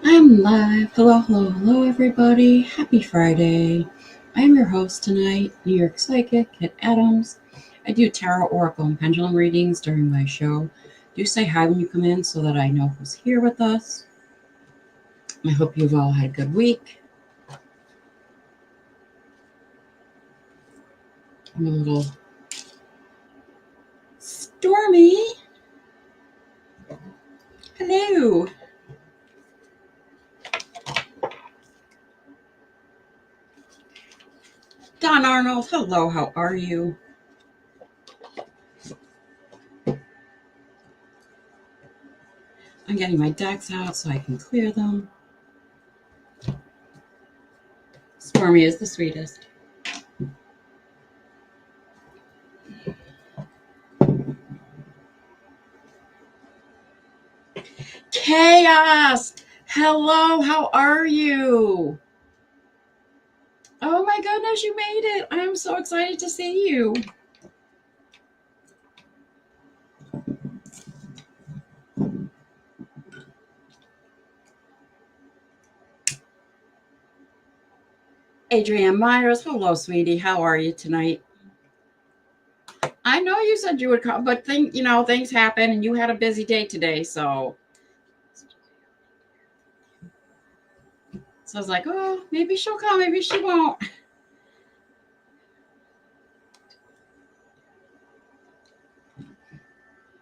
I'm live. Hello, hello, hello, everybody. Happy Friday. I am your host tonight, New York Psychic at Adams. I do tarot, oracle, and pendulum readings during my show. Do say hi when you come in so that I know who's here with us. I hope you've all had a good week. I'm a little stormy. Hello. Don Arnold, hello, how are you? I'm getting my decks out so I can clear them. Stormy is the sweetest. Chaos! Hello, how are you? Oh my goodness, you made it. I am so excited to see you. Adrienne Myers, hello, sweetie. How are you tonight? I know you said you would come, but things happen and you had a busy day today, so I was like, oh, maybe she'll come, maybe she won't.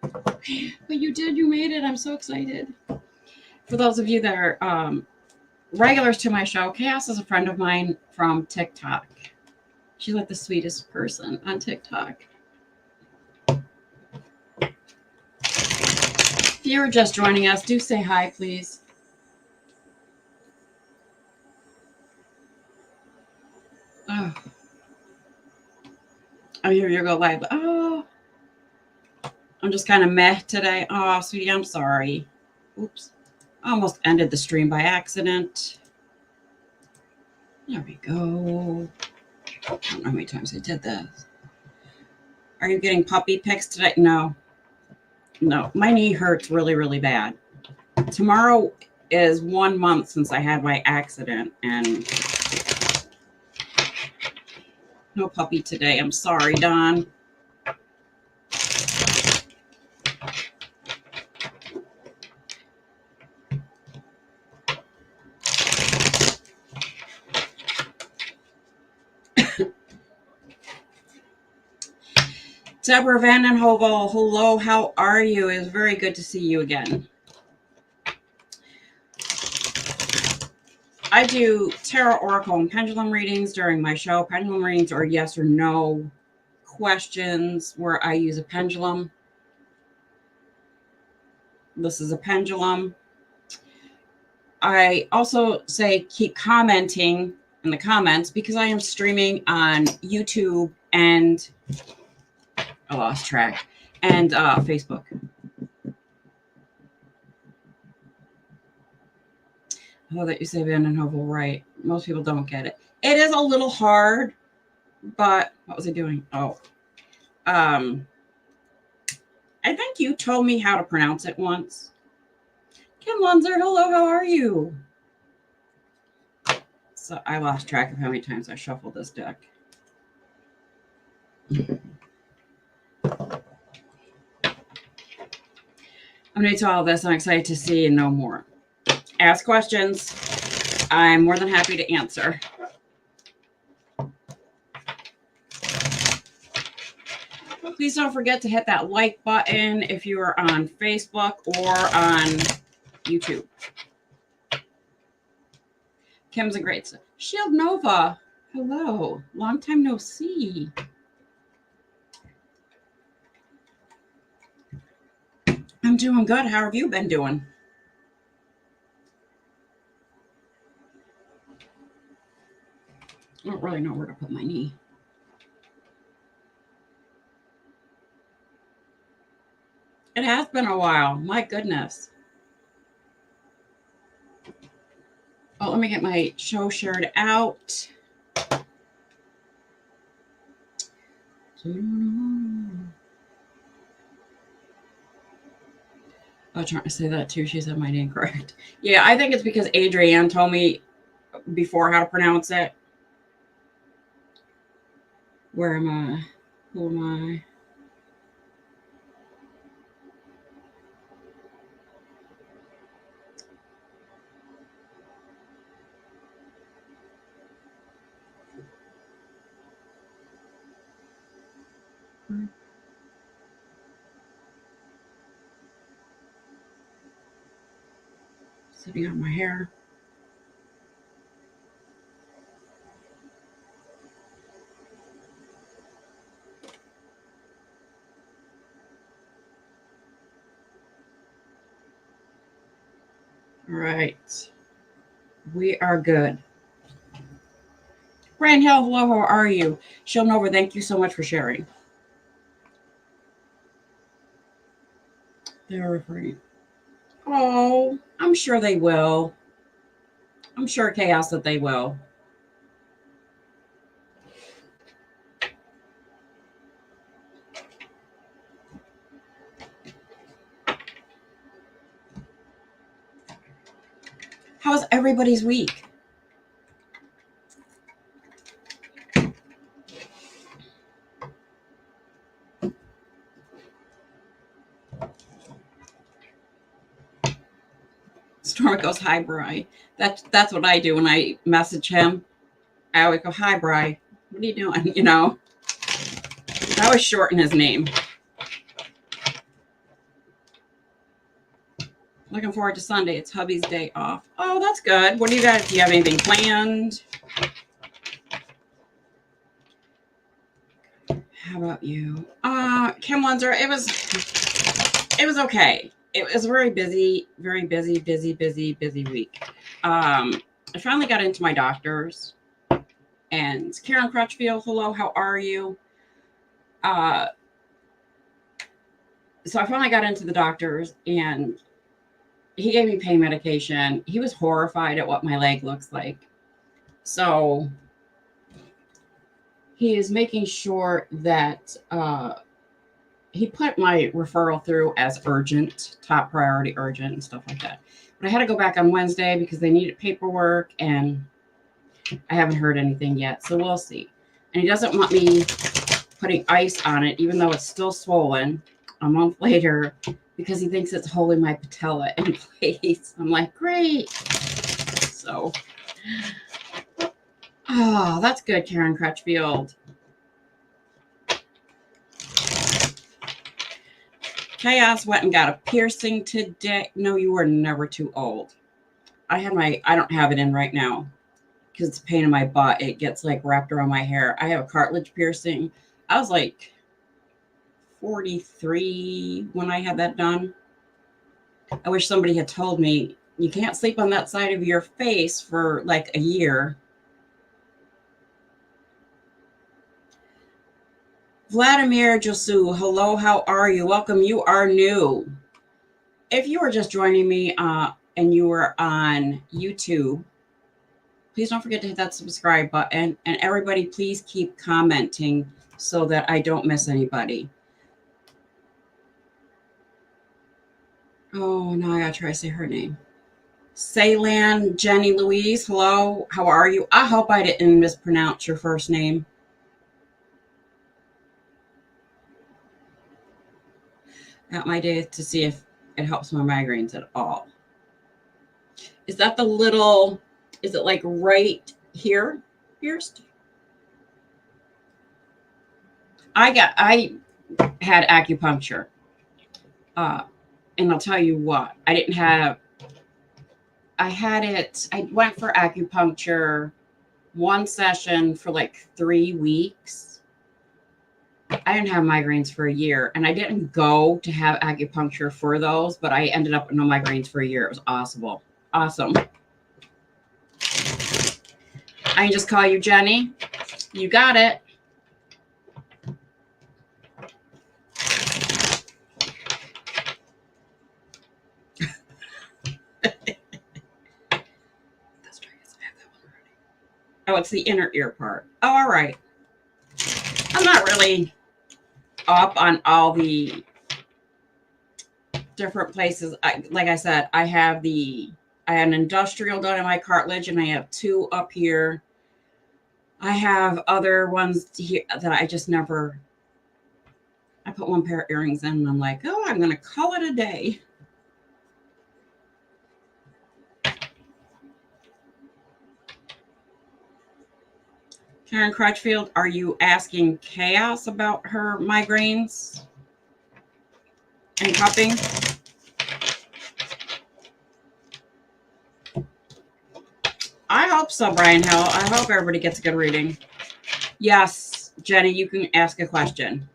But you did, you made it. I'm so excited. For those of you that are regulars to my show, Chaos is a friend of mine from TikTok. She's like the sweetest person on TikTok. If you're just joining us, do say hi, please. Oh, here you go live. Oh, I'm just kind of meh today. Oh, sweetie, I'm sorry. Oops. I almost ended the stream by accident. There we go. I don't know how many times I did this. Are you getting puppy pics today? No. My knee hurts really, really bad. Tomorrow is 1 month since I had my accident, and no puppy today. I'm sorry, Don. Deborah Vandenhovel, hello, how are you? It's very good to see you again. I do tarot, oracle, and pendulum readings during my show. Pendulum readings are yes or no questions where I use a pendulum. This is a pendulum. I also say keep commenting in the comments because I am streaming on YouTube and I lost track and Facebook. Oh, that you say Vandenhovel, right. Most people don't get it. It is a little hard, but what was I doing? Oh, I think you told me how to pronounce it once. Kim Lunzer, hello, how are you? So I lost track of how many times I shuffled this deck. I'm new to all this. I'm excited to see and know more. Ask questions. I'm more than happy to answer. Please don't forget to hit that like button if you are on Facebook or on YouTube. Kim's a great Shield Nova. Hello. Long time no see. I'm doing good. How have you been doing? I don't really know where to put my knee. It has been a while. My goodness. Oh, let me get my show shirt out. I was trying to say that too. She said my name correct. Yeah, I think it's because Adrienne told me before how to pronounce it. Where am I? Who am I? Sitting on my hair. All right. We are good. Brand Hill, hello, how are you? Sheldon Over, thank you so much for sharing. They're referring. Oh, I'm sure they will. I'm sure, Chaos, that they will. How's everybody's week? Storm goes, hi, Bri. That's what I do when I message him. I always go, hi, Bri. What are you doing? You know, I always shorten his name. Looking forward to Sunday. It's hubby's day off. Oh, that's good. What do you guys? Do you have anything planned? How about you? Kim Windsor, it was okay. It was very busy week. I finally got into my doctor's, and Karen Crutchfield, hello, how are you? So I finally got into the doctor's, and he gave me pain medication. He was horrified at what my leg looks like. So he is making sure that he put my referral through as urgent, top priority urgent, and stuff like that. But I had to go back on Wednesday because they needed paperwork, and I haven't heard anything yet. So we'll see. And he doesn't want me putting ice on it, even though it's still swollen a month later, because he thinks it's holding my patella in place. I'm like, great. So, oh, that's good, Karen Crutchfield. Chaos went and got a piercing today. No, you were never too old. I don't have it in right now because it's a pain in my butt. It gets like wrapped around my hair. I have a cartilage piercing. I was like 43 when I had that done. I wish somebody had told me you can't sleep on that side of your face for like a year. Vladimir Josu, hello, how are you? Welcome. You are new. If you are just joining me and you are on YouTube, please don't forget to hit that subscribe button. And everybody, please keep commenting so that I don't miss anybody. Oh, no, I gotta try to say her name. Saylan Jenny Louise, hello, how are you? I hope I didn't mispronounce your first name. Got my day to see if it helps my migraines at all. Is that the little, is it like right here pierced? I had acupuncture. And I'll tell you what, I went for acupuncture one session for like 3 weeks. I didn't have migraines for a year, and I didn't go to have acupuncture for those, but I ended up with no migraines for a year. It was awesome. Awesome. I can just call you Jenny. You got it. Oh, it's the inner ear part. Oh, all right. I'm not really up on all the different places. Like I said, I had an industrial done in my cartilage, and I have 2 up here. I have other ones here that I just never. I put 1 pair of earrings in, and I'm like, oh, I'm gonna call it a day. Karen Crutchfield, are you asking Chaos about her migraines and cupping? I hope so, Brian Hill. I hope everybody gets a good reading. Yes, Jenny, you can ask a question.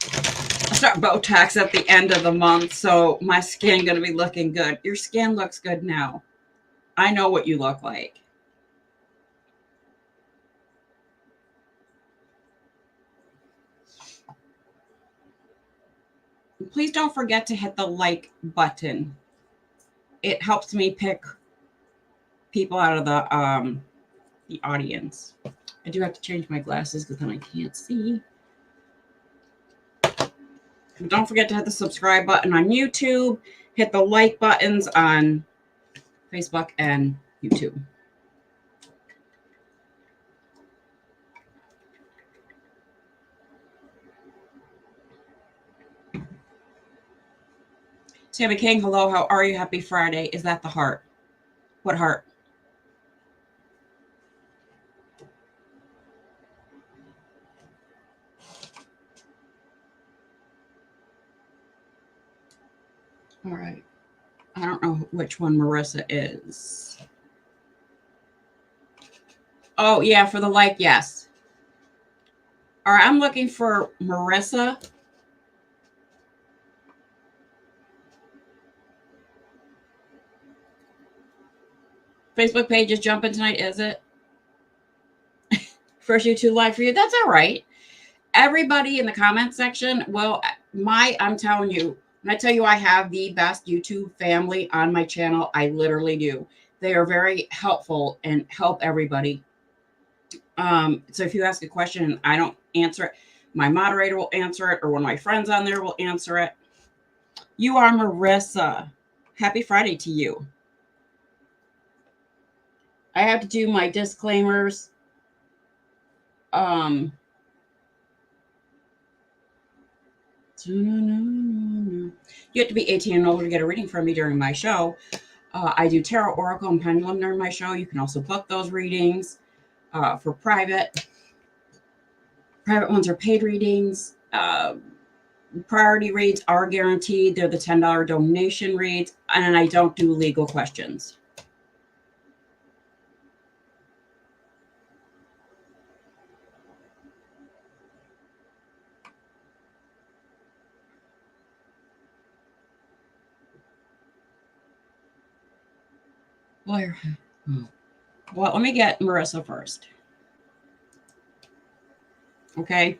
I'll start Botox at the end of the month, so my skin going to be looking good. Your skin looks good now. I know what you look like. Please don't forget to hit the like button. It helps me pick people out of the audience. I do have to change my glasses because then I can't see. And don't forget to hit the subscribe button on YouTube. Hit the like buttons on Facebook and YouTube. Tammy King, hello, how are you? Happy Friday. Is that the heart? What heart? All right. I don't know which one Marissa is. Oh, yeah, for the like, yes. All right, I'm looking for Marissa. Facebook page is jumping tonight, is it? First YouTube live for you. That's all right. Everybody in the comment section, well, I'm telling you, when I tell you I have the best YouTube family on my channel, I literally do. They are very helpful and help everybody. So if you ask a question and I don't answer it, my moderator will answer it, or one of my friends on there will answer it. You are Marissa. Happy Friday to you. I have to do my disclaimers. You have to be 18 and older to get a reading from me during my show. I do tarot, oracle, and pendulum during my show. You can also book those readings for private. Private ones are paid readings. Priority reads are guaranteed. They're the $10 donation reads, and I don't do legal questions. Well, let me get Marissa first. Okay.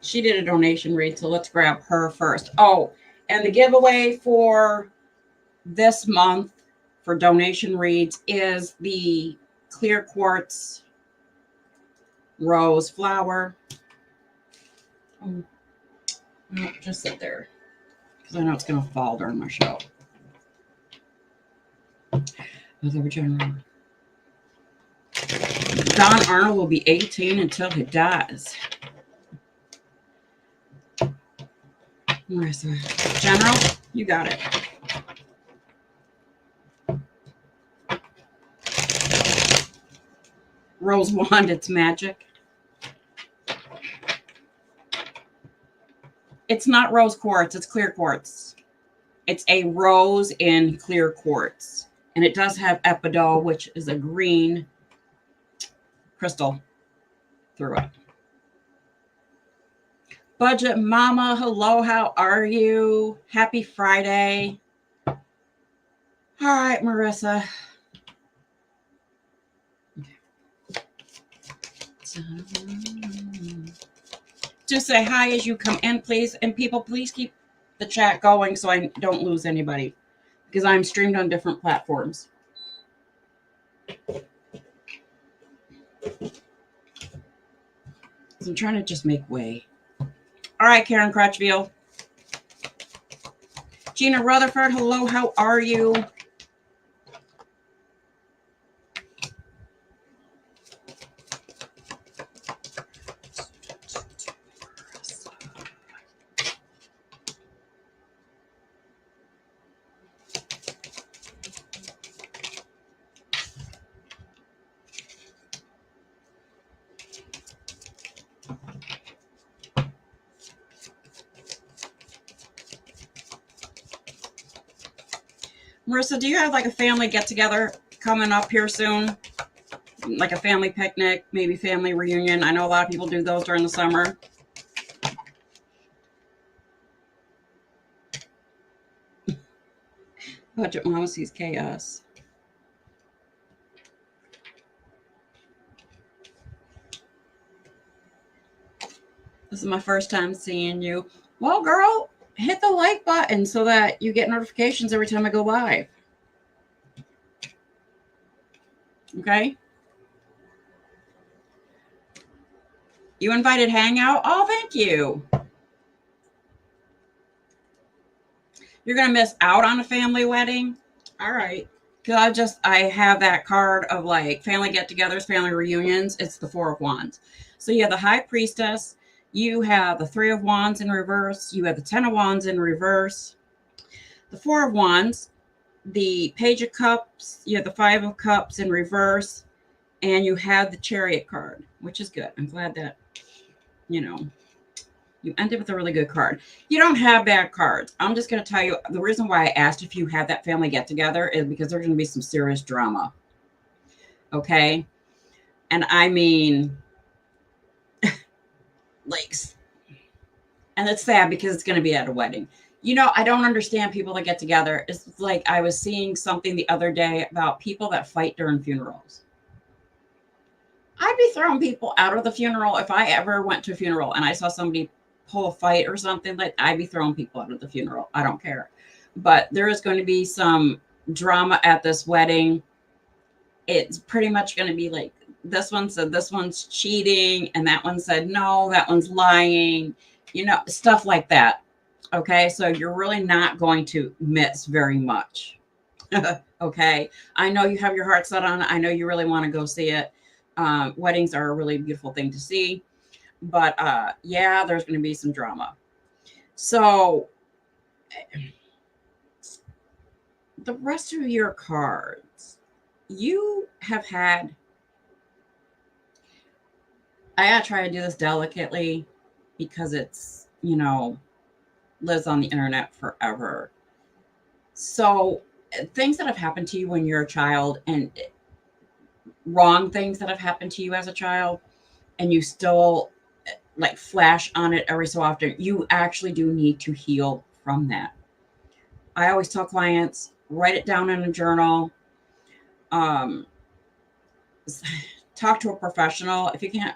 She did a donation read, so let's grab her first. Oh, and the giveaway for this month for donation reads is the clear quartz rose flower. Oh, no, just sit there because I know it's going to fall during my show. Other general. Don Arnold will be 18 until he dies. Marissa, General, you got it. Rose wand, it's magic. It's not rose quartz, it's clear quartz. It's a rose in clear quartz. And it does have epidol, which is a green crystal through it. Budget Mama, hello, how are you? Happy Friday. All right, Marissa. Just say hi as you come in, please. And people, please keep the chat going so I don't lose anybody, because I'm streamed on different platforms. So I'm trying to just make way. All right, Karen Crutchfield. Gina Rutherford, hello, how are you? Marissa, do you have like a family get together coming up here soon? Like a family picnic, maybe family reunion? I know a lot of people do those during the summer. Budget Mama sees chaos. This is my first time seeing you. Well, girl, hit the like button so that you get notifications every time I go live. Okay? You invited Hangout? Oh, thank you. You're going to miss out on a family wedding? All right. Because I have that card of like family get-togethers, family reunions. It's the Four of Wands. So you have the High Priestess. You have the Three of Wands in reverse. You have the Ten of Wands in reverse. The Four of Wands. The Page of Cups. You have the Five of Cups in reverse. And you have the Chariot card, which is good. I'm glad that, you ended with a really good card. You don't have bad cards. I'm just going to tell you, the reason why I asked if you had that family get together is because there's going to be some serious drama. Okay? And I mean, like, and it's sad because it's going to be at a wedding. I don't understand people that get together. It's like I was seeing something the other day about people that fight during funerals. I'd be throwing people out of the funeral. If I ever went to a funeral and I saw somebody pull a fight or something, like I'd be throwing people out of the funeral. I don't care. But there is going to be some drama at this wedding. It's pretty much going to be like, this one said this one's cheating, and that one said no, that one's lying, stuff like that. Okay, so you're really not going to miss very much. Okay, I know you have your heart set on it. I know you really want to go see it. Weddings are a really beautiful thing to see. But yeah, there's going to be some drama. So the rest of your cards, you have had, I got to try to do this delicately because it's, lives on the internet forever. So things that have happened to you when you're a child, and wrong things that have happened to you as a child, and you still like flash on it every so often, you actually do need to heal from that. I always tell clients, write it down in a journal. Talk to a professional. If you can't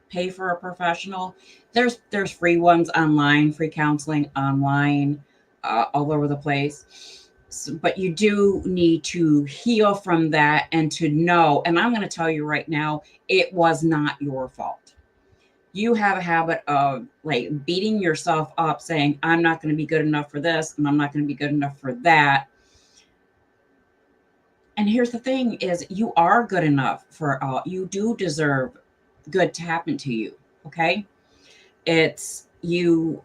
pay for a professional, there's free ones online, free counseling online, all over the place. But you do need to heal from that and to know, and I'm going to tell you right now, it was not your fault. You have a habit of like beating yourself up saying, I'm not going to be good enough for this, and I'm not going to be good enough for that. And here's the thing is, you are good enough for all. You do deserve good to happen to you. Okay. It's you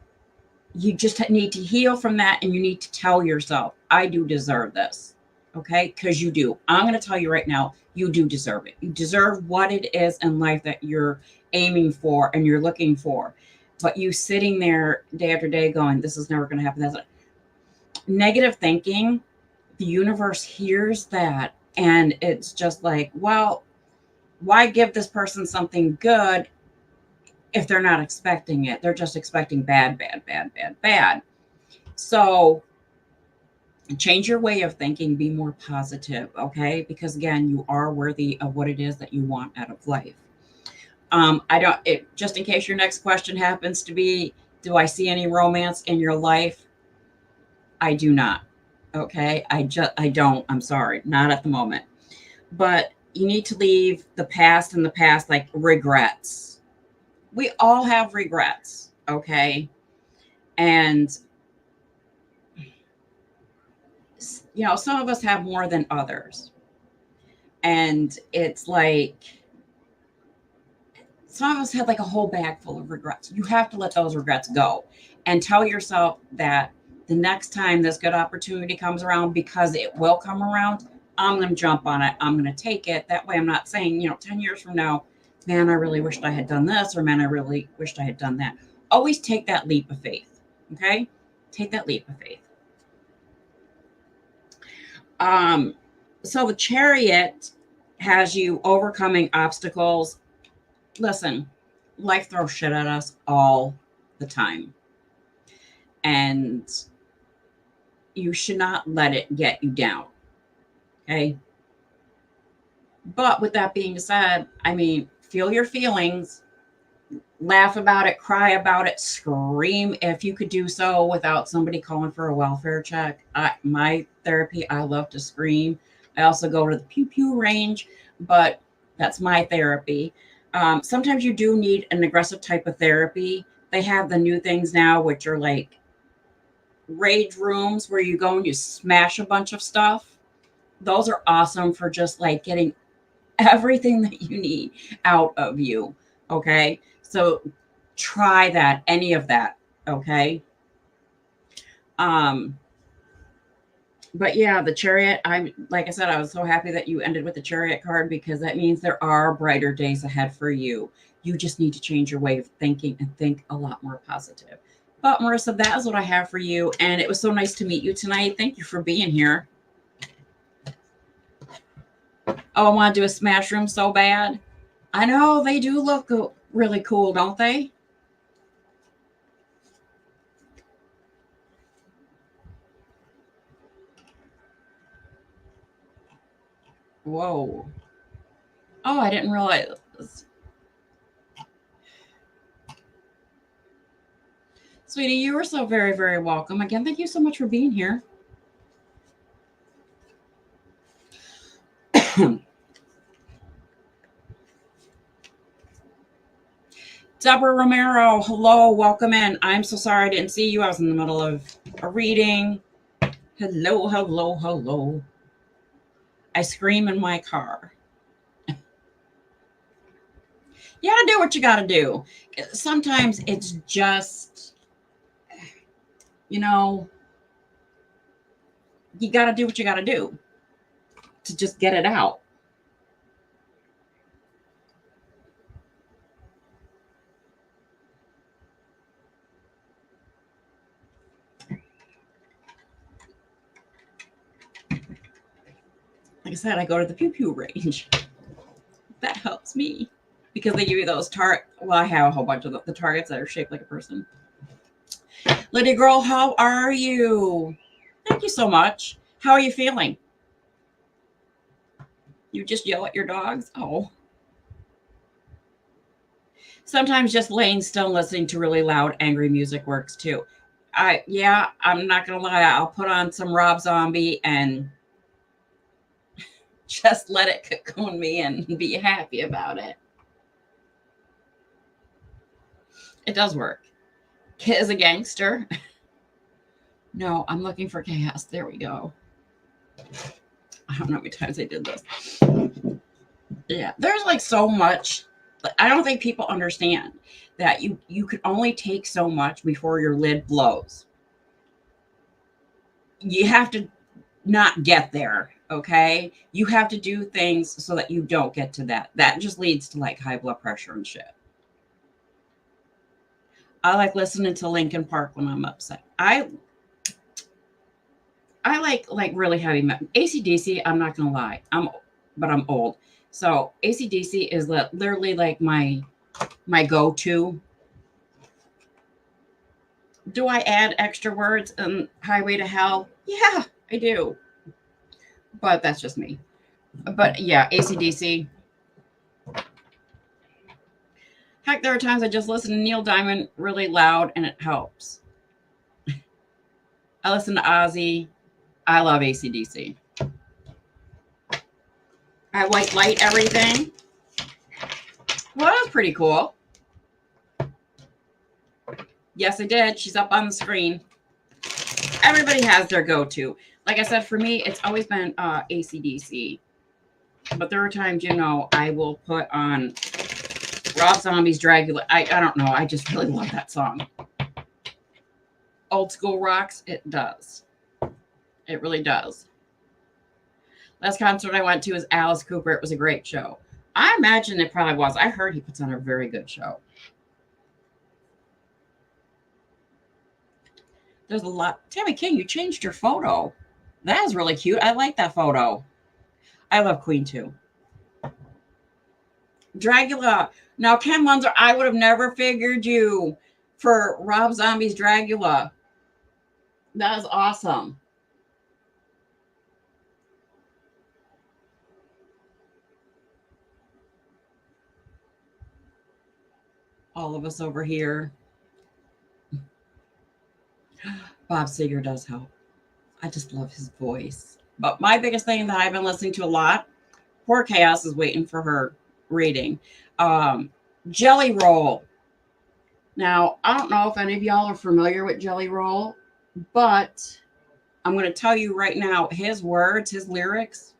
just need to heal from that. And you need to tell yourself, I do deserve this. Okay. Cause you do. I'm going to tell you right now, you do deserve it. You deserve what it is in life that you're aiming for and you're looking for. But you sitting there day after day going, this is never going to happen. That's negative thinking. The universe hears that. And it's just like, well, why give this person something good if they're not expecting it? They're just expecting bad, bad, bad, bad, bad. So change your way of thinking, be more positive, okay? Because again, you are worthy of what it is that you want out of life. Just in case your next question happens to be, do I see any romance in your life? I do not. Okay. I don't, I'm sorry, not at the moment, but you need to leave the past in the past, like regrets. We all have regrets. Okay. And you know, some of us have more than others. And it's like, some of us had like a whole bag full of regrets. You have to let those regrets go and tell yourself that the next time this good opportunity comes around, because it will come around, I'm going to jump on it. I'm going to take it. That way I'm not saying, you know, 10 years from now, man, I really wished I had done this, or man, I really wished I had done that. Always take that leap of faith. Okay? Take that leap of faith. So the Chariot has you overcoming obstacles. Listen, life throws shit at us all the time. And you should not let it get you down. Okay? But with that being said, I mean, feel your feelings, laugh about it, cry about it, scream if you could do so without somebody calling for a welfare check. My therapy, I love to scream. I also go to the pew pew range, but that's my therapy. Sometimes you do need an aggressive type of therapy. They have the new things now, which are like rage rooms where you go and you smash a bunch of stuff. Those are awesome for just like getting everything that you need out of you. Okay. So try that, any of that. Okay. But yeah, the Chariot, like I said, I was so happy that you ended with the Chariot card, because that means there are brighter days ahead for you. You just need to change your way of thinking and think a lot more positive. But Marissa, that is what I have for you. And it was so nice to meet you tonight. Thank you for being here. Oh, I want to do a smash room so bad. I know, they do look really cool, don't they? Whoa. Oh, I didn't realize. Sweetie, you are so very, very welcome. Again, thank you so much for being here. Deborah Romero, hello, welcome in. I'm so sorry I didn't see you. I was in the middle of a reading. Hello, hello, hello. I scream in my car. You gotta do what you gotta do. Sometimes it's just, you know, you gotta do what you gotta do to just get it out. Like I said, I go to the pew pew range. That helps me, because they give you those well, I have a whole bunch of the targets that are shaped like a person. Lydia girl, how are you? Thank you so much. How are you feeling? You just yell at your dogs? Oh. Sometimes just laying still and listening to really loud, angry music works too. I'm not gonna lie, I'll put on some Rob Zombie and just let it cocoon me and be happy about it. It does work. Kit is a gangster. No, I'm looking for chaos. There we go. I don't know how many times I did this. Yeah, there's like so much. I don't think people understand that you can only take so much before your lid blows. You have to not get there, okay? You have to do things so that you don't get to that. That just leads to like high blood pressure and shit. I like listening to Linkin Park when I'm upset. I like really heavy metal. AC/DC, I'm not gonna lie. But I'm old. So AC/DC is literally like my go-to. Do I add extra words in Highway to Hell? Yeah, I do. But that's just me. But yeah, AC/DC. Heck, there are times I just listen to Neil Diamond really loud and it helps. I listen to Ozzy. I love AC/DC. I white light everything. Well, that was pretty cool. Yes, I did. She's up on the screen. Everybody has their go-to. like I said, for me, it's always been AC/DC. But there are times, you know, I will put on Rob Zombie's Dracula. I don't know. I just really love that song. Old school rocks. It does. It really does. Last concert I went to was Alice Cooper. It was a great show. I imagine it probably was. I heard he puts on a very good show. There's a lot. Tammy King, you changed your photo. That is really cute. I like that photo. I love Queen too. Dracula. Now, Ken Munzer, I would have never figured you for Rob Zombie's Dracula. That is awesome. All of us over here. Bob Seger does help. I just love his voice. But my biggest thing that I've been listening to a lot, poor Chaos is waiting for her reading. Jelly Roll. Now, I don't know if any of y'all are familiar with Jelly Roll, but I'm going to tell you right now, his words, his lyrics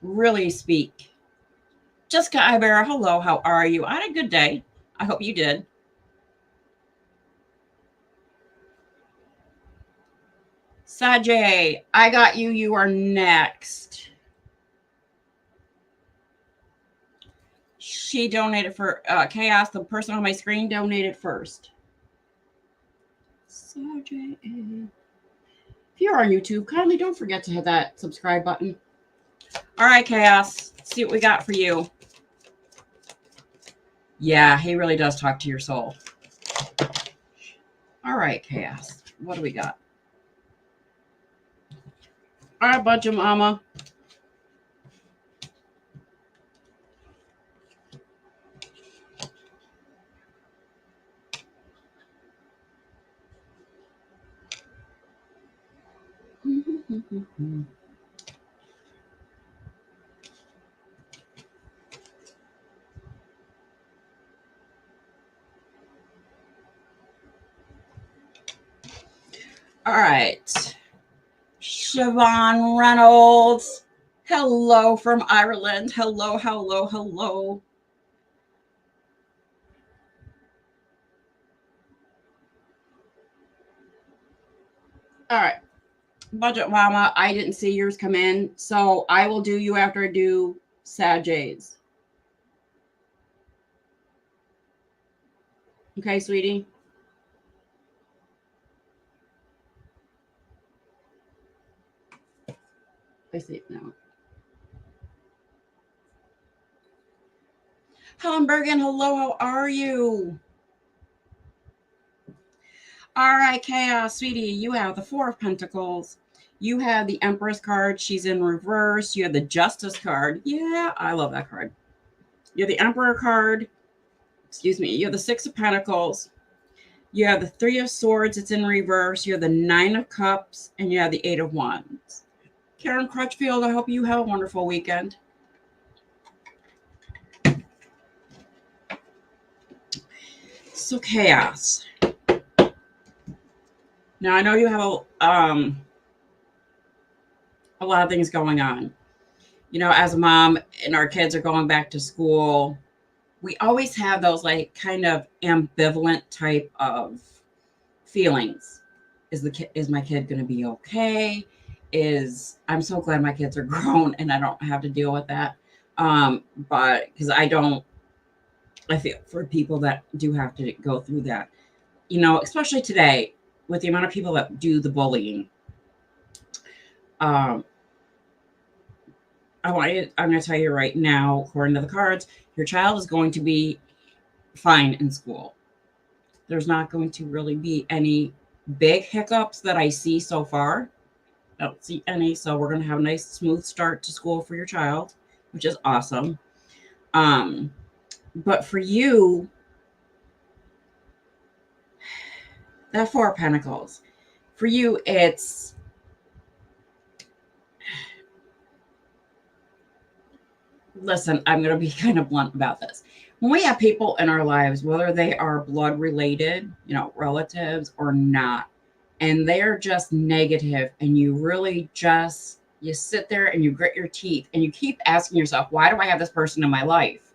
really speak. Jessica Ibera, hello, how are you? I had a good day. I hope you did. Sajay, I got you. You are next. She donated for Chaos. The person on my screen donated first. Sajay. If you're on YouTube, kindly don't forget to hit that subscribe button. All right, Chaos. Let's see what we got for you. Yeah, he really does talk to your soul. All right, Chaos. What do we got? All right, Budget Mama. All right. Siobhan Reynolds. Hello from Ireland. Hello, hello, hello. All right. Budget Mama, I didn't see yours come in, so I will do you after I do Sajay's. Okay, sweetie? I see it now. Helen Bergen, hello, how are you? All right, Chaos, sweetie, you have the Four of Pentacles. You have the Empress card. She's in reverse. You have the Justice card. Yeah, I love that card. You have the Emperor card. Excuse me. You have the Six of Pentacles. You have the Three of Swords. It's in reverse. You have the Nine of Cups. And you have the Eight of Wands. Karen Crutchfield, I hope you have a wonderful weekend. So, Chaos. Now, I know you have a lot of things going on. You know, as a mom and our kids are going back to school, we always have those like kind of ambivalent type of feelings. Is my kid going to be okay? I'm so glad my kids are grown and I don't have to deal with that. But because I feel for people that do have to go through that, you know, especially today with the amount of people that do the bullying. I'm going to tell you right now, according to the cards, your child is going to be fine in school. There's not going to really be any big hiccups that I see so far. I don't see any. So we're going to have a nice, smooth start to school for your child, which is awesome. But for you, that Four of Pentacles, for you, it's listen, I'm going to be kind of blunt about this. When we have people in our lives, whether they are blood related, you know, relatives or not, and they're just negative, and you really just, you sit there and you grit your teeth and you keep asking yourself, why do I have this person in my life?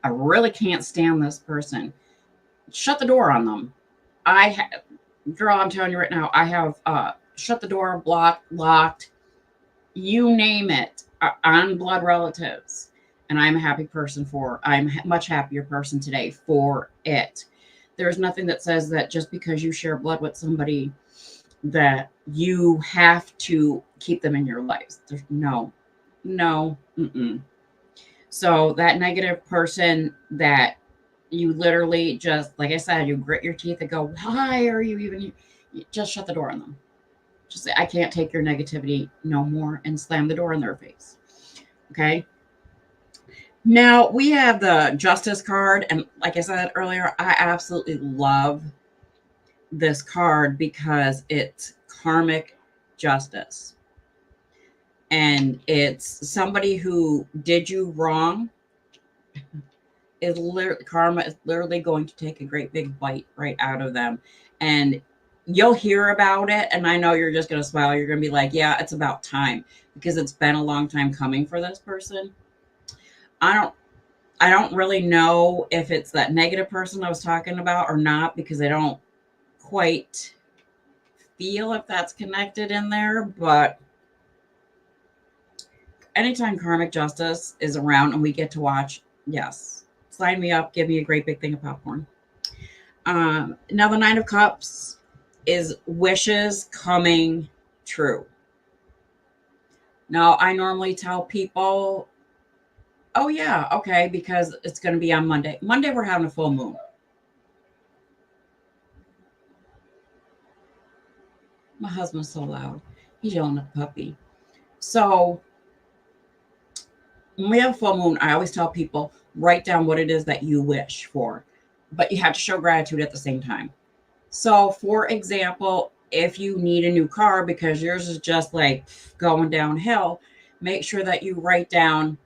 I really can't stand this person. Shut the door on them. Girl, I'm telling you right now, I have shut the door, blocked, locked, you name it, on blood relatives. And I'm a happy person I'm a much happier person today for it. There's nothing that says that just because you share blood with somebody that you have to keep them in your lives. There's no. Mm-mm. So that negative person that you literally just, like I said, you grit your teeth and go, why are you even, you just shut the door on them. Just say, I can't take your negativity no more, and slam the door in their face. Okay. Now we have the Justice card. And like I said earlier, I absolutely love this card because it's karmic justice. And it's somebody who did you wrong. Karma is literally going to take a great big bite right out of them. And you'll hear about it. And I know you're just going to smile. You're going to be like, yeah, it's about time, because it's been a long time coming for this person. I don't really know if it's that negative person I was talking about or not, because I don't quite feel if that's connected in there. But anytime karmic justice is around and we get to watch, yes, sign me up. Give me a great big thing of popcorn. Now the Nine of Cups is wishes coming true. Now I normally tell people, oh yeah, okay, because it's going to be on Monday. Monday we're having a full moon. My husband's so loud. He's yelling at the puppy. So when we have a full moon, I always tell people, write down what it is that you wish for, but you have to show gratitude at the same time. So, for example, if you need a new car because yours is just like going downhill, make sure that you write down,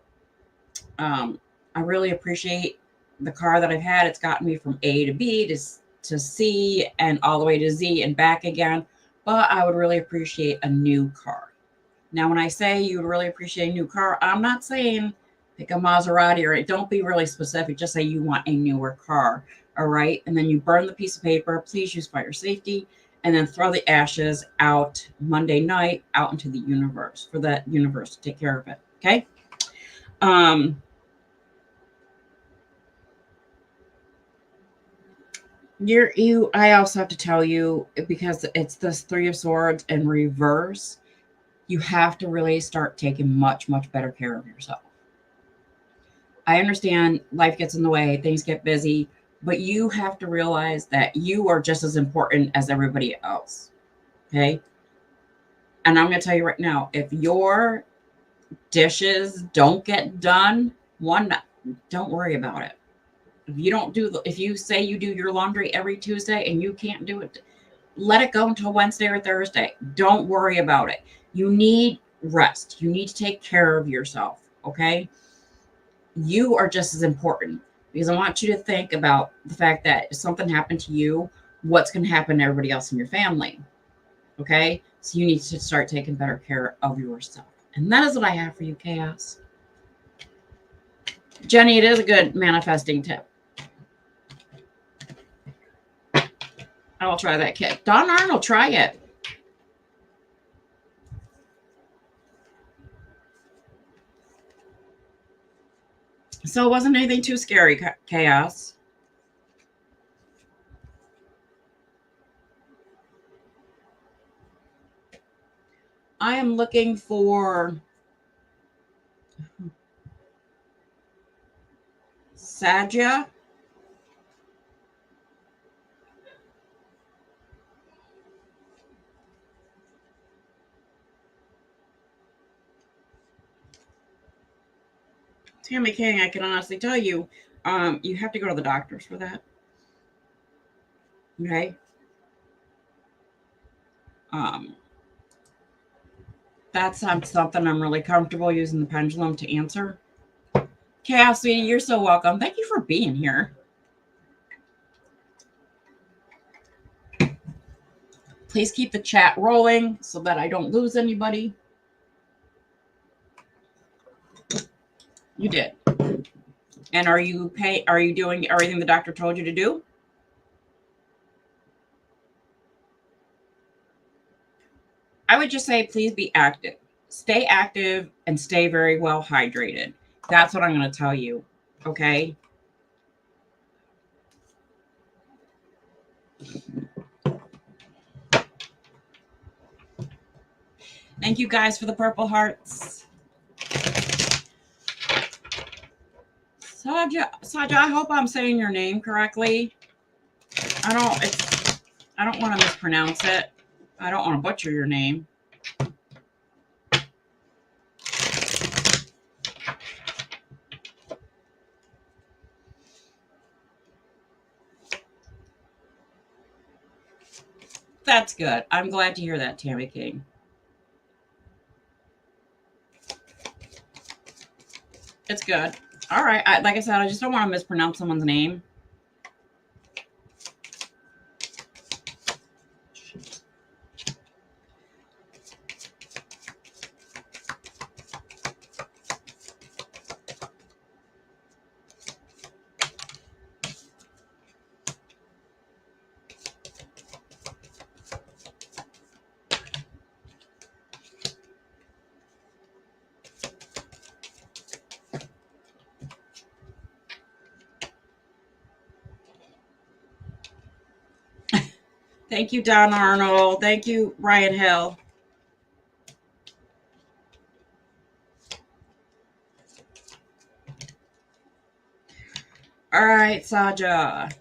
I really appreciate the car that I've had. It's gotten me from A to B to C and all the way to Z and back again. But I would really appreciate a new car. Now, when I say you would really appreciate a new car, I'm not saying pick a Maserati, or don't be really specific. Just say you want a newer car. All right. And then you burn the piece of paper. Please use fire safety. And then throw the ashes out Monday night out into the universe for that universe to take care of it. Okay. I also have to tell you, because it's this Three of Swords in reverse, you have to really start taking much, much better care of yourself. I understand life gets in the way, things get busy, but you have to realize that you are just as important as everybody else. Okay. And I'm going to tell you right now, if your dishes don't get done, don't worry about it. If you say you do your laundry every Tuesday and you can't do it, let it go until Wednesday or Thursday. Don't worry about it. You need rest. You need to take care of yourself. Okay. You are just as important, because I want you to think about the fact that if something happened to you, what's going to happen to everybody else in your family. Okay. So you need to start taking better care of yourself. And that is what I have for you, Chaos. Jenny, it is a good manifesting tip. I will try that kit. Don Arnold, try it. So it wasn't anything too scary, Chaos. I am looking for Sagia. Tammy King, I can honestly tell you, you have to go to the doctors for that. Okay. That's something I'm really comfortable using the pendulum to answer. Chaos, sweetie, you're so welcome. Thank you for being here. Please keep the chat rolling so that I don't lose anybody. You did. And are you doing everything the doctor told you to do? I would just say please be active. Stay active and stay very well hydrated. That's what I'm going to tell you. Okay? Thank you guys for the purple hearts. Saja, I hope I'm saying your name correctly. I don't want to mispronounce it. I don't want to butcher your name. That's good. I'm glad to hear that, Tammy King. It's good. All right. Like I said, I just don't want to mispronounce someone's name. Thank you, Don Arnold. Thank you, Ryan Hill. All right, Saja.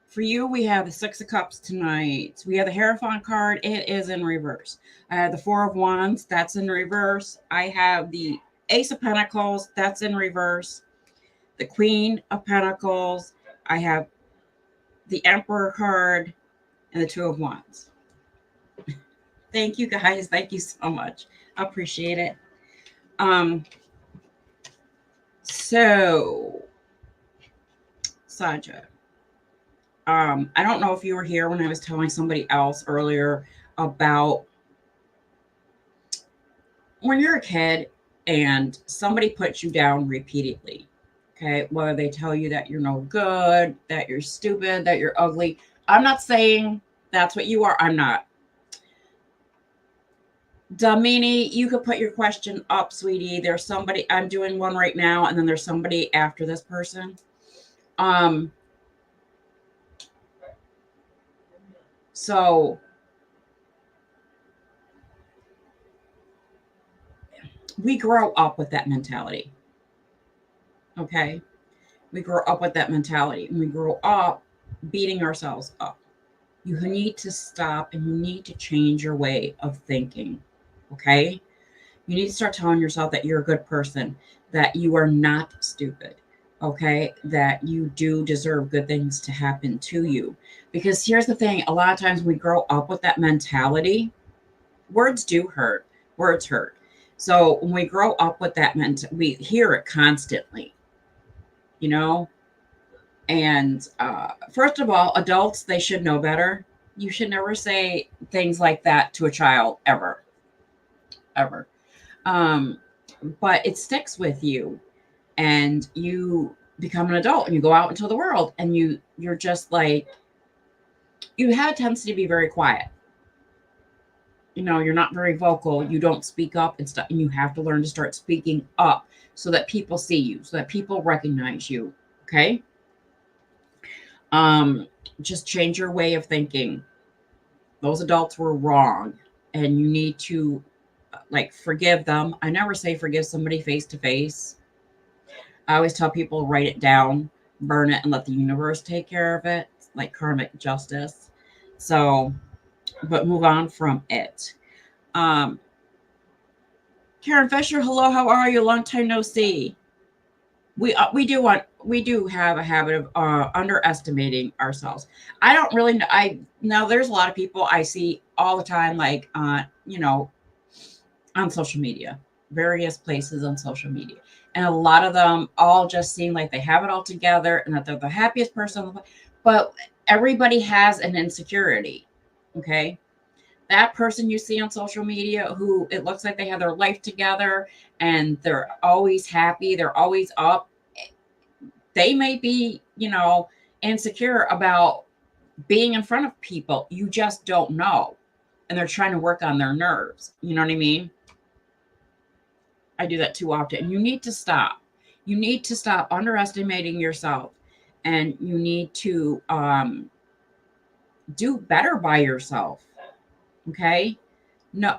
For you, we have the Six of Cups tonight. We have the Hierophant card. It is in reverse. I have the Four of Wands. That's in reverse. I have the Ace of Pentacles. That's in reverse. The Queen of Pentacles. I have the Emperor card and the Two of Wands. Thank you, guys. Thank you so much. I appreciate it. So, Saja. I don't know if you were here when I was telling somebody else earlier about when you're a kid and somebody puts you down repeatedly, okay? Whether they tell you that you're no good, that you're stupid, that you're ugly. I'm not saying that's what you are. I'm not. Damini, you could put your question up, sweetie. There's somebody, I'm doing one right now, and then there's somebody after this person. So we grow up with that mentality. Okay. We grow up with that mentality, and we grow up beating ourselves up. You need to stop and you need to change your way of thinking. Okay. You need to start telling yourself that you're a good person, that you are not stupid. Okay. That you do deserve good things to happen to you. Because here's the thing, a lot of times we grow up with that mentality. Words do hurt. Words hurt. So when we grow up with that we hear it constantly, you know. And first of all, adults, they should know better. You should never say things like that to a child ever. But it sticks with you, and you become an adult and you go out into the world, and you're just like, you have a tendency to be very quiet. You know, you're not very vocal. You don't speak up and stuff. And you have to learn to start speaking up so that people see you, so that people recognize you. Okay. Just change your way of thinking. Those adults were wrong, and you need to forgive them. I never say forgive somebody face to face. I always tell people write it down, burn it, and let the universe take care of it, like karmic justice. So, but move on from it. Karen Fisher, hello, how are you? Long time no see. We do have a habit of underestimating ourselves. I don't really know. Now there's a lot of people I see all the time, like on social media, various places on social media, and a lot of them all just seem like they have it all together and that they're the happiest person. But everybody has an insecurity. Okay. That person you see on social media who it looks like they have their life together and they're always happy, they're always up, they may be, insecure about being in front of people. You just don't know. And they're trying to work on their nerves. You know what I mean? I do that too often. You need to stop. You need to stop underestimating yourself, and you need to do better by yourself. Okay? No,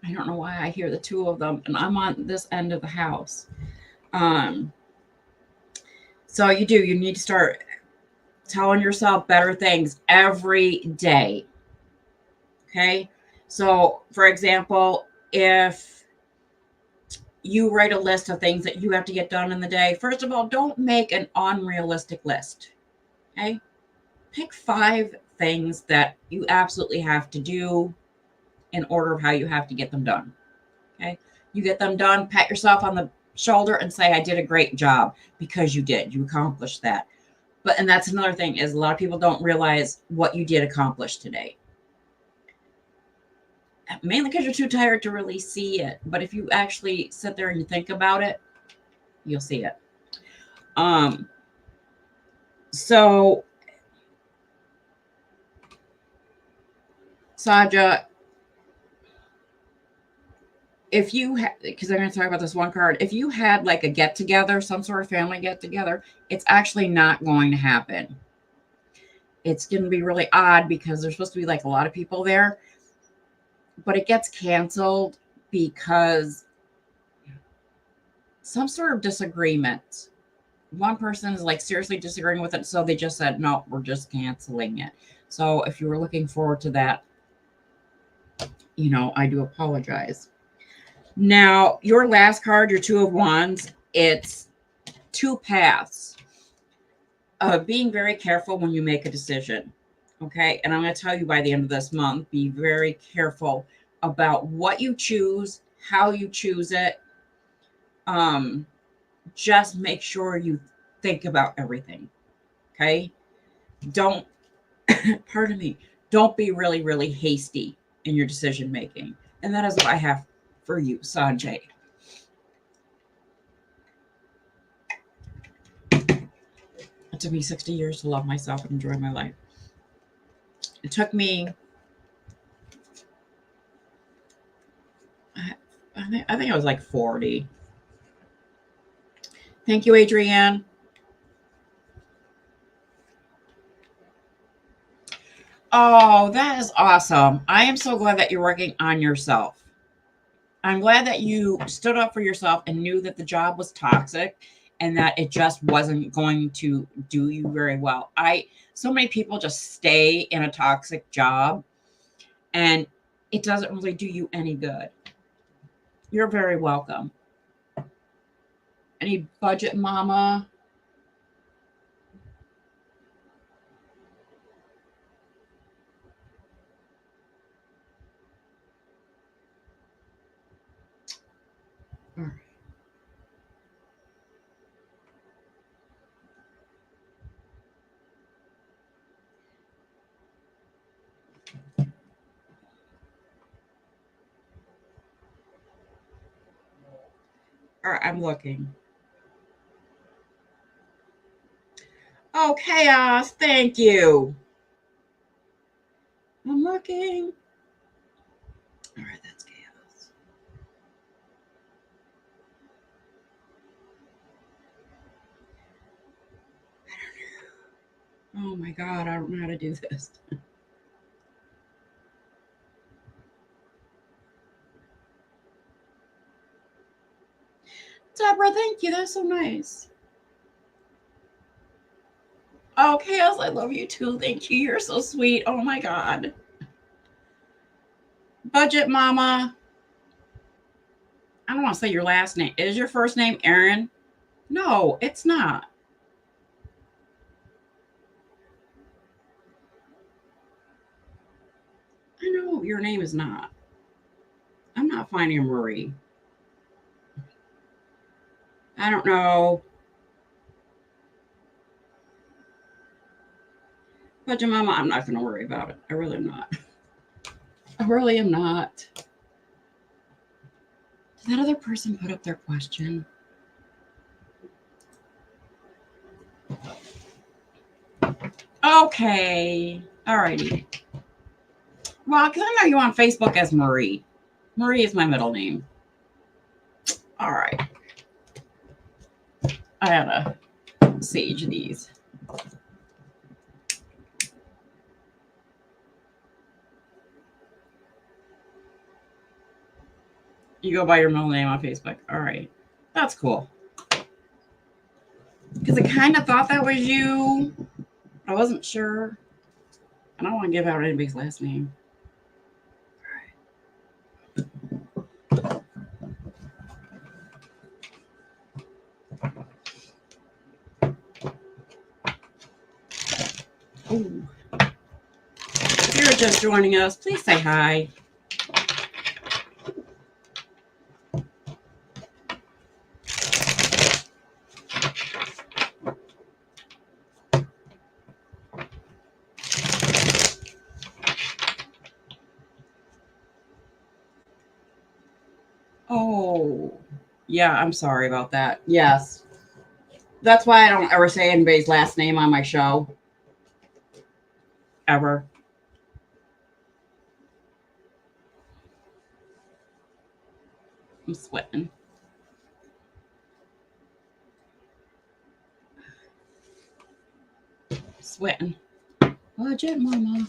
I don't know why I hear the two of them, and I'm on this end of the house. Um, so you need to start telling yourself better things every day. Okay? So, for example, if you write a list of things that you have to get done in the day, first of all, don't make an unrealistic list. Okay? Pick 5 things that you absolutely have to do in order of how you have to get them done. Okay? You get them done, pat yourself on the shoulder and say, I did a great job, because you did. You accomplished that. And that's another thing, is a lot of people don't realize what you did accomplish today. Mainly because you're too tired to really see it. But if you actually sit there and you think about it, you'll see it. So Saja, if you because I'm going to talk about this one card, if you had like a get together, some sort of family get together, it's actually not going to happen. It's going to be really odd because there's supposed to be like a lot of people there, but it gets canceled because some sort of disagreement. One person is like seriously disagreeing with it, so they just said, no, we're just canceling it. So if you were looking forward to that, I do apologize. Now, your last card, your 2 of Wands, it's 2 paths. Being very careful when you make a decision. Okay. And I'm going to tell you by the end of this month, be very careful about what you choose, how you choose it. Just make sure you think about everything. Okay. Don't, pardon me, don't be really, really hasty in your decision making. And that is what I have for you, Sanjay. It took me 60 years to love myself and enjoy my life. It took me, I think I was like 40. Thank you, Adrienne. Oh, that is awesome. I am so glad that you're working on yourself. I'm glad that you stood up for yourself and knew that the job was toxic and that it just wasn't going to do you very well. So many people just stay in a toxic job and it doesn't really do you any good. You're very welcome. Any budget mama? All right. All right, I'm looking. Oh, chaos. Thank you. I'm looking. All right, that's chaos. Oh my God, I don't know how to do this. Deborah, thank you. That's so nice. Oh, Chaos, I love you too. Thank you. You're so sweet. Oh my God. Budget Mama. I don't want to say your last name. Is your first name Aaron? No, it's not. I know your name is not. I'm not finding Marie. I don't know. But your mama, I'm not going to worry about it. I really am not. I really am not. Did that other person put up their question? Okay. Alrighty. Well, because I know you on Facebook as Marie. Marie is my middle name. All right. I had to sage these. You go by your middle name on Facebook. All right. That's cool. Because I kind of thought that was you. I wasn't sure. I don't want to give out anybody's last name. Ooh. If you're just joining us, please say hi. Oh, yeah, I'm sorry about that. Yes. That's why I don't ever say anybody's last name on my show. Ever. I'm sweating. Sweating. Budget mama.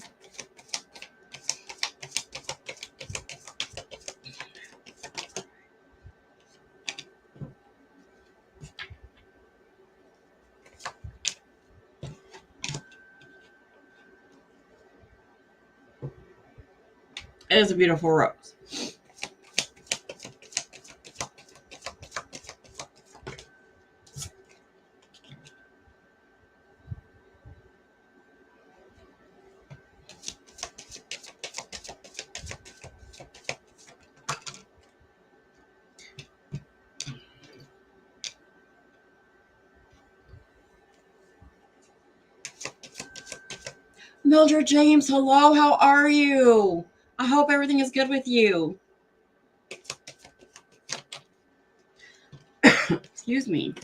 It is a beautiful rose. Mildred James, hello, how are you? I hope everything is good with you. Excuse me.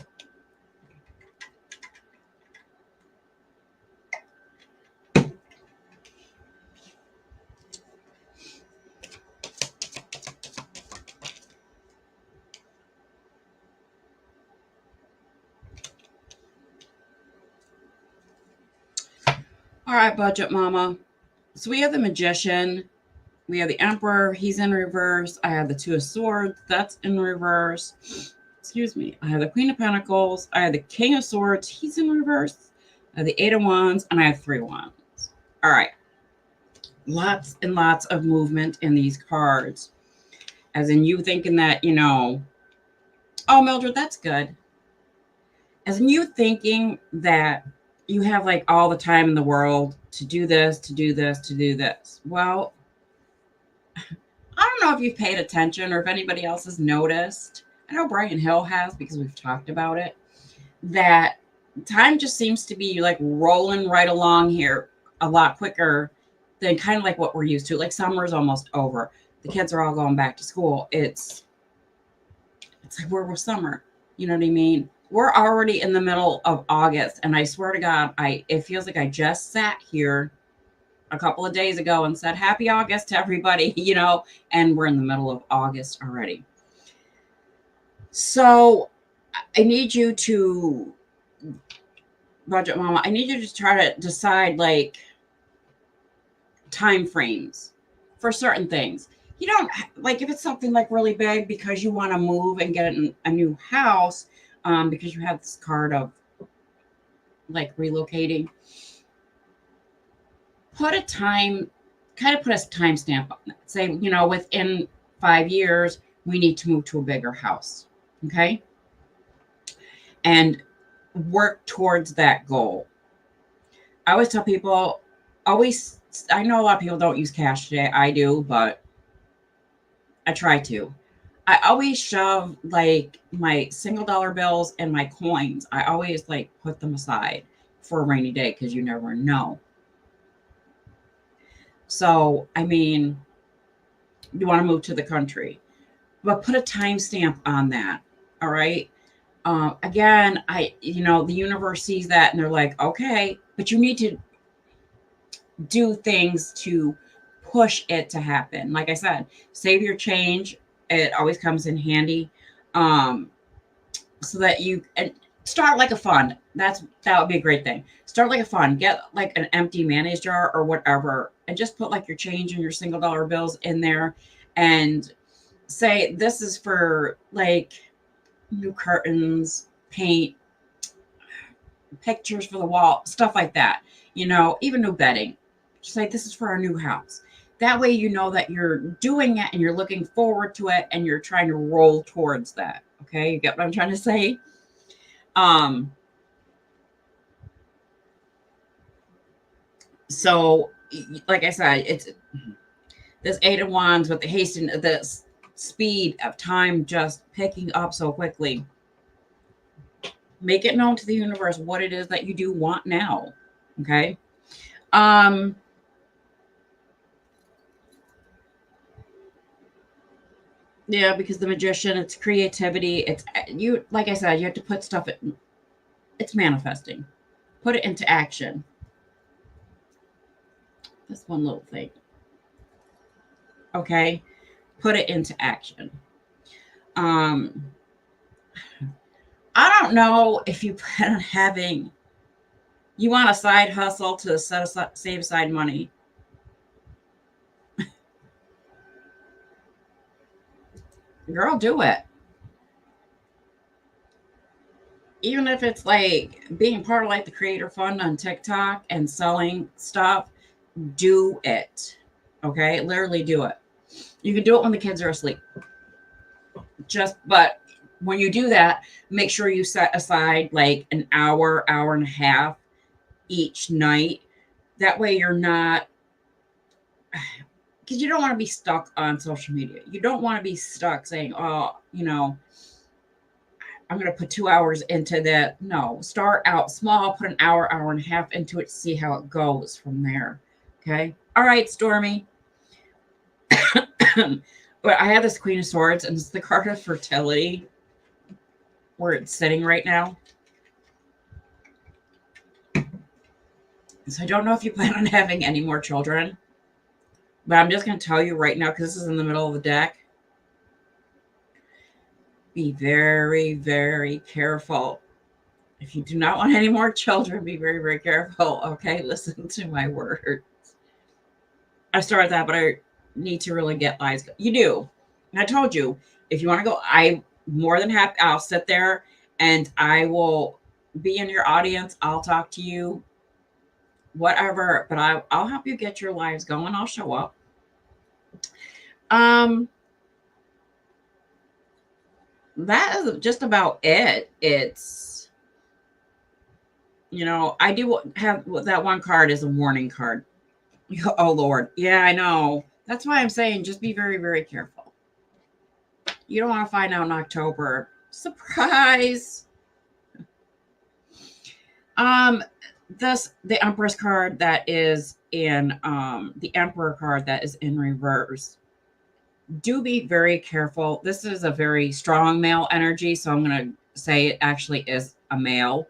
All right, budget mama. So we have the Magician. We have the Emperor. He's in reverse. I have the Two of Swords. That's in reverse. Excuse me. I have the Queen of Pentacles. I have the King of Swords. He's in reverse. I have the Eight of Wands. And I have Three Wands. All right. Lots and lots of movement in these cards. As in you thinking that, you know, oh, Mildred, that's good. As in you thinking that you have like all the time in the world to do this, to do this, to do this. Well, I don't know if you've paid attention or if anybody else has noticed. I know Brian Hill has because we've talked about it. That time just seems to be like rolling right along here a lot quicker than kind of like what we're used to. Like summer is almost over. The kids are all going back to school. It's like we're summer. You know what I mean? We're already in the middle of August, and I swear to God, it feels like I just sat here a couple of days ago and said happy August to everybody, you know, and we're in the middle of August already. So I need you to, budget mama, I need you to try to decide like time frames for certain things. You don't like if it's something like really big because you want to move and get a new house, because you have this card of like relocating. Put a time, kind of put a timestamp on it. Say, you know, within 5 years, we need to move to a bigger house. Okay. And work towards that goal. I always tell people, I know a lot of people don't use cash today. I do, but I try to. I always shove like my single dollar bills and my coins. I always like put them aside for a rainy day because you never know. So, I mean, you want to move to the country, but put a timestamp on that. All right. Again, the universe sees that and they're like, okay, but you need to do things to push it to happen. Like I said, save your change. It always comes in handy. Um, so that you and start like a fund. That would be a great thing. Start like a fund. Get like an empty mayonnaise jar or whatever, and just put like your change and your single dollar bills in there, and say this is for like new curtains, paint, pictures for the wall, stuff like that. Even new bedding. Just like this is for our new house. That way you know that you're doing it and you're looking forward to it and you're trying to roll towards that. Okay, you get what I'm trying to say? Um, so like I said, it's this Eight of Wands with the hasten, the speed of time just picking up so quickly. Make it known to the universe what it is that you do want now. Okay. Um, yeah, because the Magician, it's creativity. It's you, like I said, you have to put stuff in, it's manifesting. Put it into action. This one little thing. Okay. Put it into action. Um, I don't know if you plan on having, you want a side hustle to save aside money. Girl, do it. Even if it's like being part of like the creator fund on TikTok and selling stuff, do it. Okay. Literally do it. You can do it when the kids are asleep. But when you do that, make sure you set aside like an hour, hour and a half each night. That way you're not, because you don't want to be stuck on social media. You don't want to be stuck saying, oh, I'm going to put 2 hours into that. No, start out small, put an hour, hour and a half into it, see how it goes from there. Okay. All right, Stormy. But I have this Queen of Swords, and it's the card of fertility where it's sitting right now. So I don't know if you plan on having any more children, but I'm just going to tell you right now, because this is in the middle of the deck. Be very, very careful. If you do not want any more children, be very, very careful. Okay, listen to my words. I started that, but I need to really get eyes. You do. And I told you, if you want to go, I more than happy. I'll sit there and I will be in your audience. I'll talk to you, whatever. But I'll help you get your lives going. I'll show up. That is just about it. It's, I do have that one card is a warning card. Oh, Lord. Yeah, I know. That's why I'm saying just be very, very careful. You don't want to find out in October. Surprise. The Empress card that is in the Emperor card that is in reverse. Do be very careful. This is a very strong male energy, so I'm going to say it actually is a male.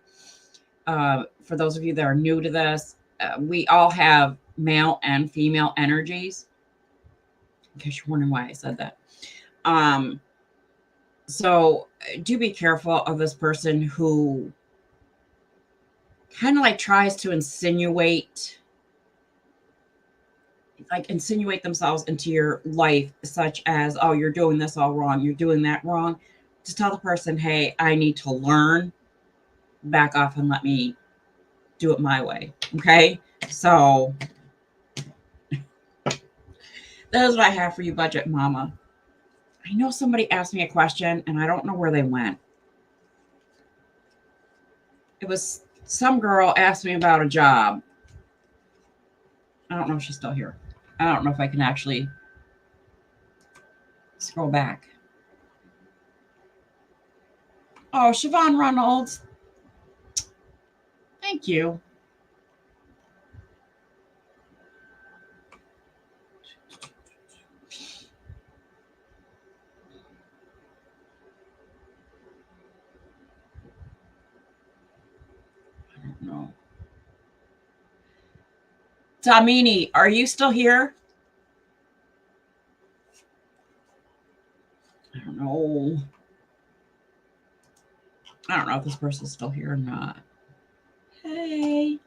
For those of you that are new to this, we all have male and female energies. In case you're wondering why I said that. So do be careful of this person who kind of like tries to insinuate themselves into your life, such as, oh, you're doing this all wrong, you're doing that wrong. Just tell the person, hey, I need to learn, back off and let me do it my way. Okay. So that is what I have for you, Budget Mama. I know somebody asked me a question and I don't know where they went. It was some girl asked me about a job. I don't know if she's still here. I don't know if I can actually scroll back. Oh, Siobhan Reynolds. Thank you. Tamini, are you still here? I don't know. I don't know if this person's still here or not. Hey.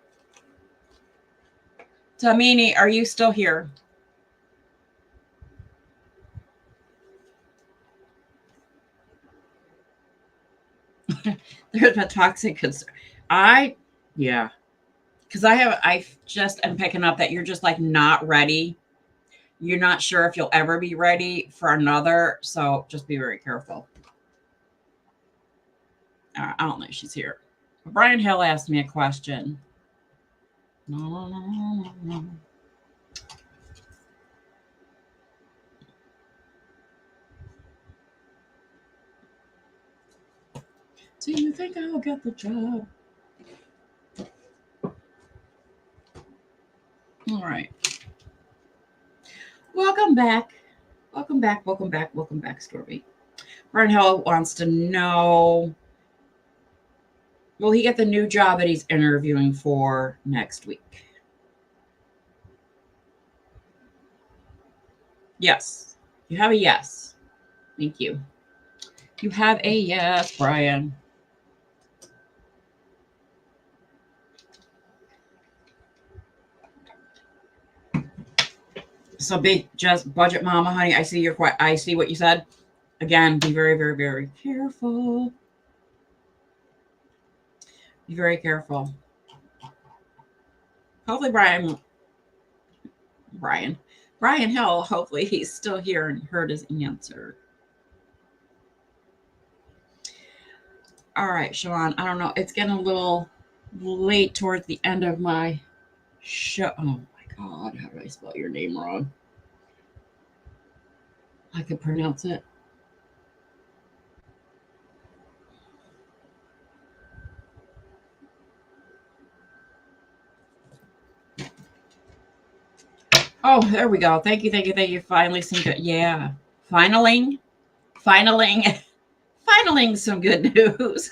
Tamini, are you still here? There's a toxic concern. Yeah. Because I just am picking up that you're just like not ready. You're not sure if you'll ever be ready for another. So just be very careful. I don't know if she's here. Brian Hill asked me a question. No. Do you think I'll get the job? All right. Welcome back. Welcome back, Stormy. Brian Hill wants to know, will he get the new job that he's interviewing for next week? Yes. You have a yes. Thank you. You have a yes, Brian. So big, just budget mama, honey. I see what you said. Again, be very, very, very careful. Be very careful. Hopefully Brian Hill, hopefully he's still here and heard his answer. All right, Siobhan, I don't know. It's getting a little late towards the end of my show. Oh my God, how did I spell your name wrong? I could pronounce it. Oh, there we go. Thank you. Finally some good, yeah. Finaling some good news.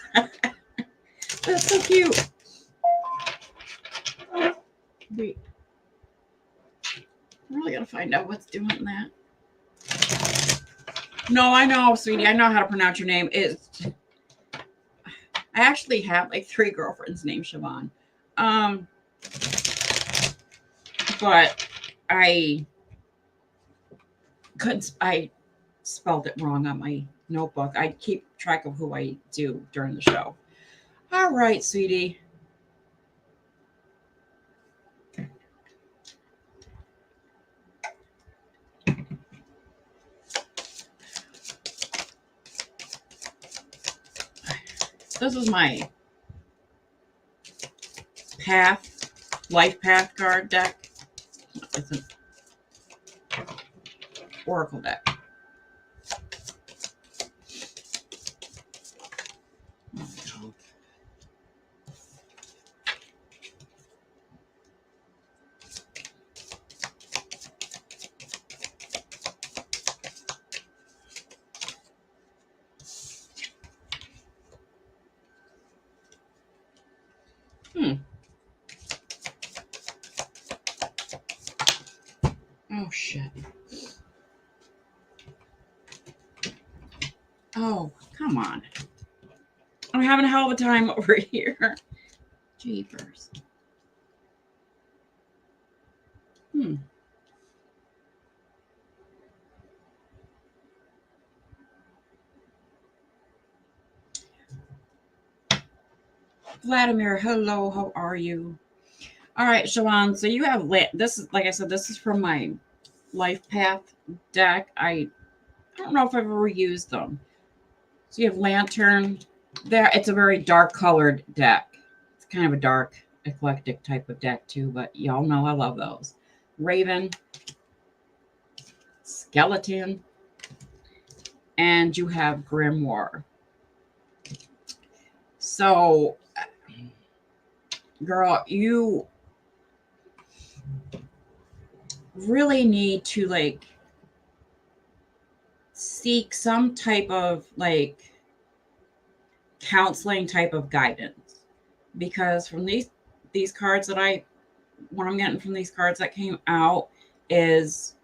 That's so cute. Wait. I'm really gonna find out what's doing that. No, I know, sweetie. I know how to pronounce your name. I actually have like 3 girlfriends named Siobhan. But I spelled it wrong on my notebook. I keep track of who I do during the show. All right, sweetie. This is my life path card deck. It's an oracle deck. Oh, shit. Oh, come on. I'm having a hell of a time over here. Jeepers. Vladimir, hello, how are you? All right, Siobhan, so you have this is, like I said, this is from my life path deck. I don't know if I've ever used them. So you have Lantern. There, it's a very dark colored deck. It's kind of a dark, eclectic type of deck too, but y'all know I love those. Raven, Skeleton, and you have Grimoire. So, girl, you really need to like seek some type of like counseling type of guidance, because from these cards that I what I'm getting from these cards that came out is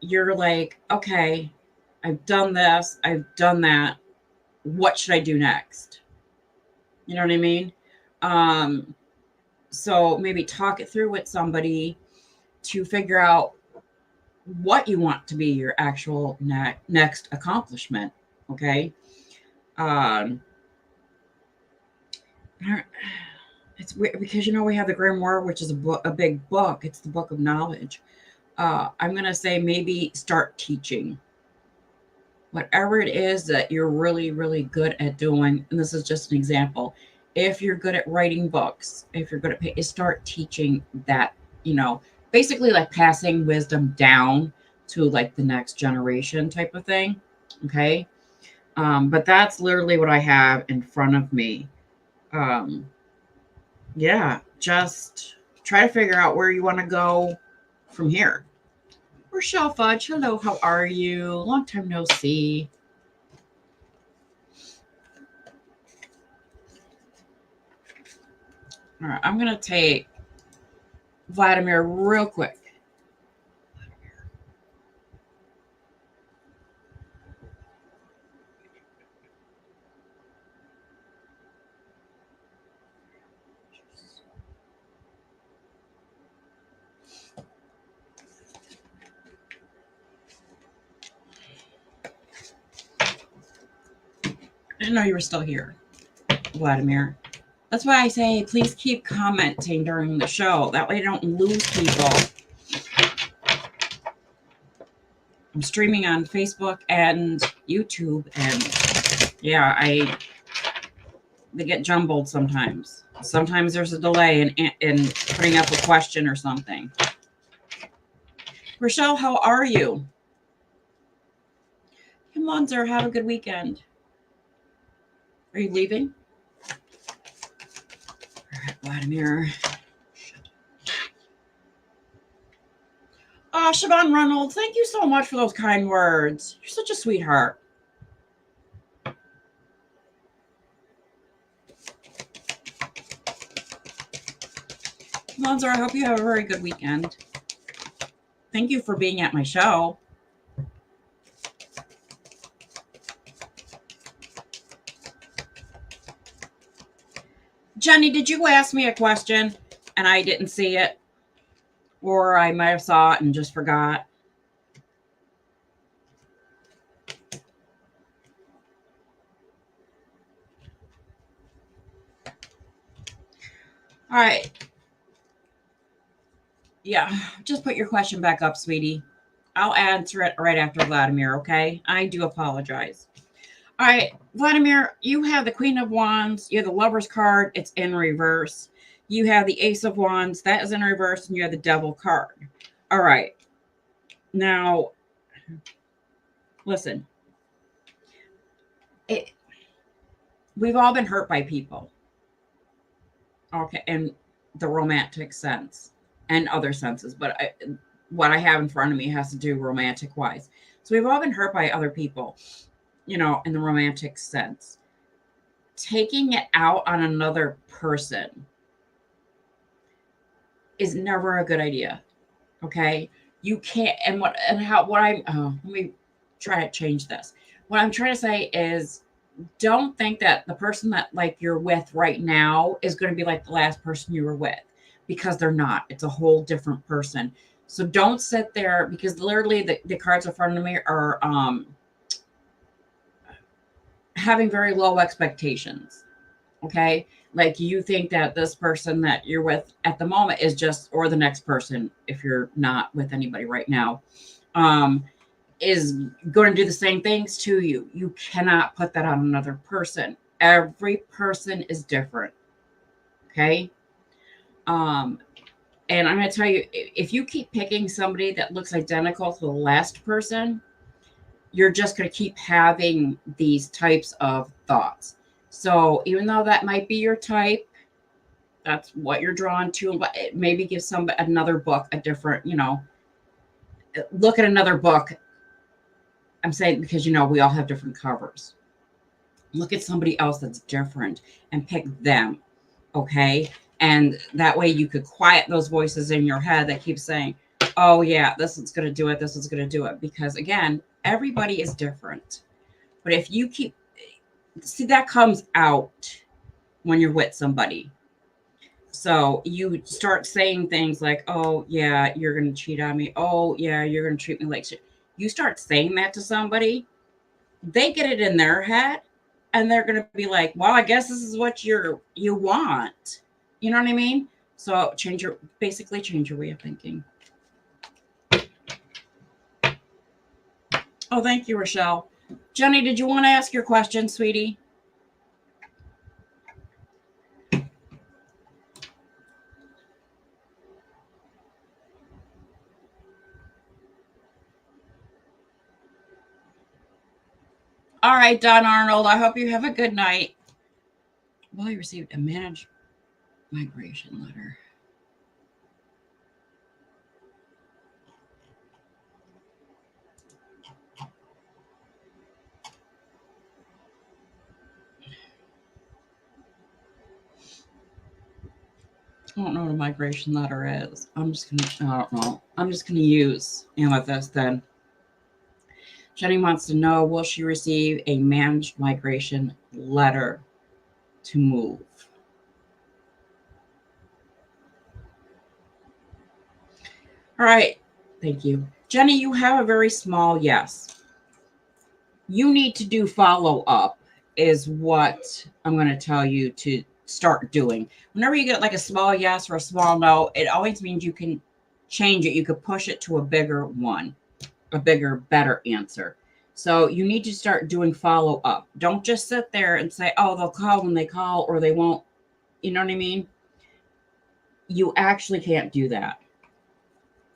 you're like, okay, I've done this, I've done that. What should I do next? You know what I mean? So maybe talk it through with somebody to figure out what you want to be your actual next accomplishment. Okay. Um, it's weird because, you know, we have the grimoire, which is a big book. It's the book of knowledge. I'm going to say maybe start teaching whatever it is that you're really, really good at doing. And this is just an example. If you're good at writing books, if you're good at start teaching that, you know, basically like passing wisdom down to like the next generation type of thing. Okay. But that's literally what I have in front of me. Yeah, just try to figure out where you want to go from here. Rochelle Fudge, hello, how are you? Long time no see. All right, I'm going to take Vladimir real quick. I didn't know you were still here, Vladimir. That's why I say please keep commenting during the show. That way I don't lose people. I'm streaming on Facebook and YouTube, and yeah, they get jumbled sometimes. Sometimes there's a delay in putting up a question or something. Rochelle, how are you? Hey, Monzer, have a good weekend. Are you leaving? All right, Vladimir. Oh, Siobhan Reynolds, thank you so much for those kind words. You're such a sweetheart. Monzer, I hope you have a very good weekend. Thank you for being at my show. Jenny, did you ask me a question and I didn't see it? Or I might have saw it and just forgot? All right. Yeah, just put your question back up, sweetie. I'll answer it right after Vladimir, okay? I do apologize. All right, Vladimir, you have the Queen of Wands. You have the Lover's card. It's in reverse. You have the Ace of Wands. That is in reverse. And you have the Devil card. All right. Now, listen. We've all been hurt by people. Okay, in the romantic sense and other senses. But what I have in front of me has to do romantic-wise. So we've all been hurt by other people, you know, in the romantic sense. Taking it out on another person is never a good idea. Okay. You can't, and what I'm, let me try to change this. What I'm trying to say is don't think that the person that like you're with right now is going to be like the last person you were with, because they're not. It's a whole different person. So don't sit there, because literally the cards in front of me are having very low expectations. Okay. Like you think that this person that you're with at the moment is just, or the next person, if you're not with anybody right now, is going to do the same things to you. You cannot put that on another person. Every person is different. Okay. And I'm going to tell you, if you keep picking somebody that looks identical to the last person, you're just going to keep having these types of thoughts. So even though that might be your type, that's what you're drawn to, but maybe give another book a different, you know, look at another book. I'm saying because, you know, we all have different covers. Look at somebody else that's different and pick them. Okay. And that way you could quiet those voices in your head that keep saying, oh yeah, this is going to do it. This is going to do it. Because again, everybody is different. But if you see, that comes out when you're with somebody. So you start saying things like, oh yeah, you're going to cheat on me. Oh yeah, you're going to treat me like shit. You start saying that to somebody, they get it in their head and they're going to be like, well, I guess this is what you want. You know what I mean? So basically change your way of thinking. Oh, thank you, Rochelle. Jenny, did you want to ask your question, sweetie? All right, Don Arnold, I hope you have a good night. Well, you received a managed migration letter. I don't know what a migration letter is. I don't know. I'm just gonna use amethyst then. Jenny wants to know, will she receive a managed migration letter to move? All right. Thank you. Jenny, you have a very small yes. You need to do follow up is what I'm going to tell you to start doing. Whenever you get like a small yes or a small no, it always means you can change it. You could push it to a bigger one, a bigger, better answer. So you need to start doing follow up. Don't just sit there and say, oh, they'll call when they call or they won't. You know what I mean? You actually can't do that.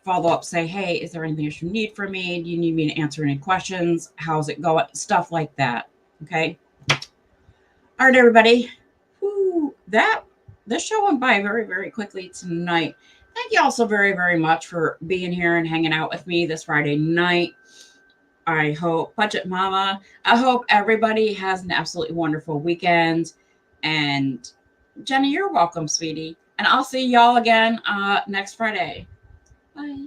Follow up, say, hey, is there anything you need from me? Do you need me to answer any questions? How's it going? Stuff like that. Okay. All right, everybody. Whew, this show went by very, very quickly tonight. Thank you all so very, very much for being here and hanging out with me this Friday night. I hope, Budget Mama, I hope everybody has an absolutely wonderful weekend. And Jenny, you're welcome, sweetie. And I'll see y'all again next Friday. Bye.